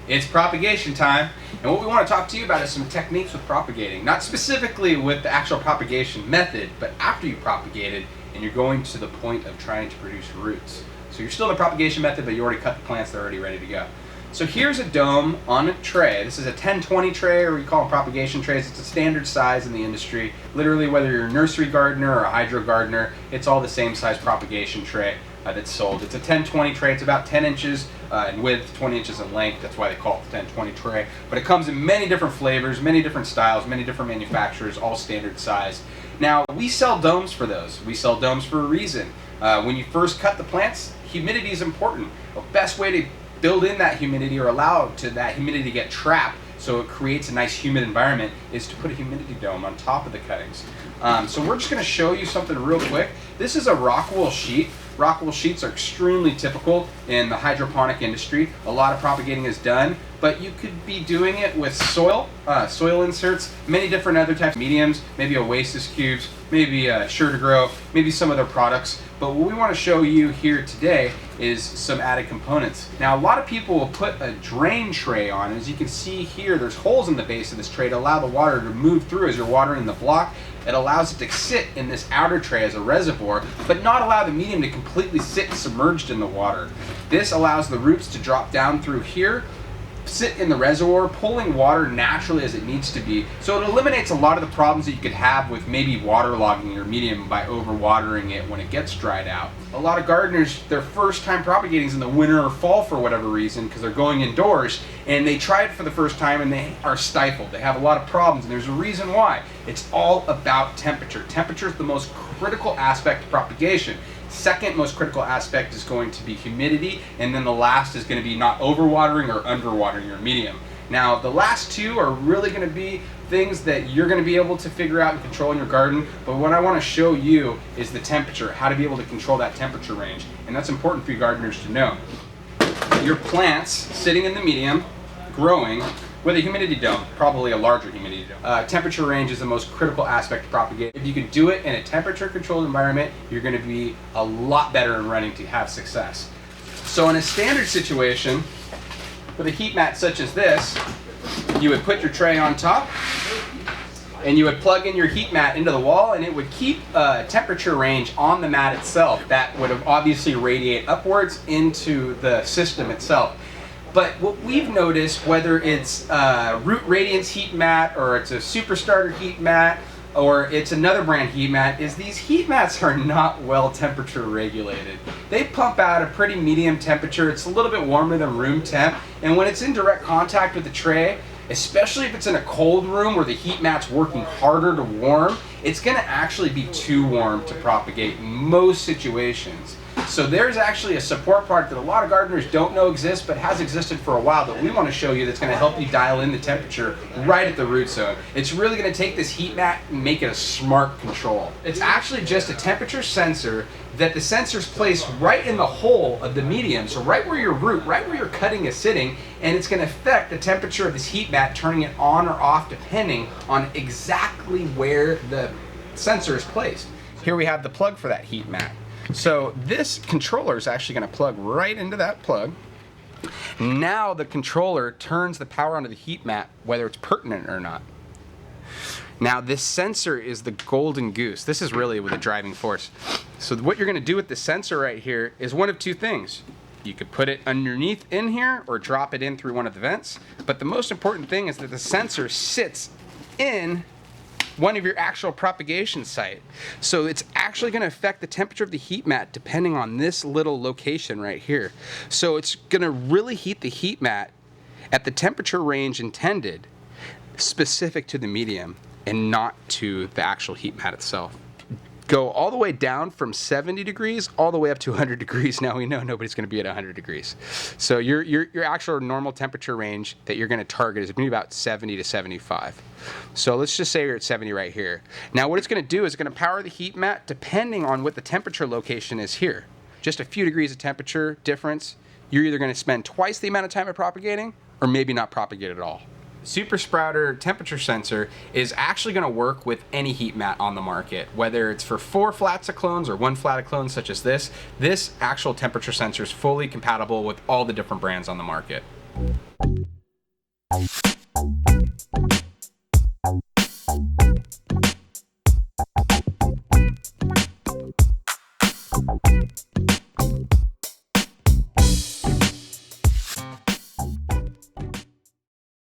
It's propagation time, and what we want to talk to you about is some techniques with propagating. Not specifically with the actual propagation method, but after you propagated and you're going to the point of trying to produce roots. So you're still in the propagation method, but you already cut the plants, they're already ready to go. So here's a dome on a tray. This is a 10-20 tray, or we call them propagation trays. It's a standard size in the industry. Literally, whether you're a nursery gardener or a hydro gardener, it's all the same size propagation tray that's sold. It's a 10-20 tray. It's about 10 inches in width, 20 inches in length. That's why they call it the 10-20 tray. But it comes in many different flavors, many different styles, many different manufacturers, all standard size. Now, we sell domes for those. We sell domes for a reason. When you first cut the plants, humidity is important. The best way to build in that humidity or allow to that humidity to get trapped so it creates a nice humid environment is to put a humidity dome on top of the cuttings. So we're just going to show you something real quick. This is a rock wool sheet. Rock wool sheets are extremely typical in the hydroponic industry. A lot of propagating is done, but you could be doing it with soil inserts, many different other types of mediums, maybe Oasis cubes, maybe Sure to Grow, maybe some other products. But what we want to show you here today is some added components. Now, a lot of people will put a drain tray on. As you can see here, there's holes in the base of this tray to allow the water to move through as you're watering the block. It allows it to sit in this outer tray as a reservoir, but not allow the medium to completely sit submerged in the water. This allows the roots to drop down through here, sit in the reservoir, pulling water naturally as it needs to be. So it eliminates a lot of the problems that you could have with maybe waterlogging your medium by overwatering it when it gets dried out. A lot of gardeners, their first time propagating is in the winter or fall for whatever reason, because they're going indoors, and they try it for the first time and they are stifled. They have a lot of problems, and there's a reason why. It's all about temperature. Temperature is the most critical aspect of propagation. Second most critical aspect is going to be humidity, and then the last is going to be not overwatering or underwatering your medium. Now, the last two are really going to be things that you're going to be able to figure out and control in your garden, but what I want to show you is the temperature, how to be able to control that temperature range, and that's important for you gardeners to know. Your plants sitting in the medium, growing, with a humidity dome, probably a larger humidity dome. Temperature range is the most critical aspect of propagation. If you can do it in a temperature controlled environment, you're going to be a lot better in running to have success. So in a standard situation, with a heat mat such as this, you would put your tray on top, and you would plug in your heat mat into the wall, and it would keep a temperature range on the mat itself that would have obviously radiate upwards into the system itself. But what we've noticed, whether it's Root Radiance heat mat, or it's a Super Starter heat mat, or it's another brand heat mat, is these heat mats are not well temperature regulated. They pump out a pretty medium temperature. It's a little bit warmer than room temp, and when it's in direct contact with the tray, especially if it's in a cold room where the heat mat's working harder to warm, it's going to actually be too warm to propagate in most situations. So there's actually a support part that a lot of gardeners don't know exists, but has existed for a while, that we want to show you that's going to help you dial in the temperature right at the root zone. It's really going to take this heat mat and make it a smart control. It's actually just a temperature sensor that the sensor's placed right in the hole of the medium, so right where your root, right where your cutting is sitting, and it's going to affect the temperature of this heat mat, turning it on or off depending on exactly where the sensor is placed. Here we have the plug for that heat mat. So this controller is actually going to plug right into that plug. Now the controller turns the power onto the heat mat, whether it's pertinent or not. Now this sensor is the golden goose. This is really with a driving force. So what you're going to do with the sensor right here is one of two things. You could put it underneath in here or drop it in through one of the vents. But the most important thing is that the sensor sits in one of your actual propagation site. So it's actually going to affect the temperature of the heat mat depending on this little location right here. So it's going to really heat the heat mat at the temperature range intended, specific to the medium and not to the actual heat mat itself. Go all the way down from 70 degrees all the way up to 100 degrees. Now we know nobody's going to be at 100 degrees. So your actual normal temperature range that you're going to target is going to be about 70 to 75. So let's just say you're at 70 right here. Now what it's going to do is it's going to power the heat mat depending on what the temperature location is here. Just a few degrees of temperature difference. You're either going to spend twice the amount of time of propagating or maybe not propagate at all. Super Sprouter temperature sensor is actually going to work with any heat mat on the market, whether it's for 4 flats of clones or 1 flat of clones such as this. This actual temperature sensor is fully compatible with all the different brands on the market.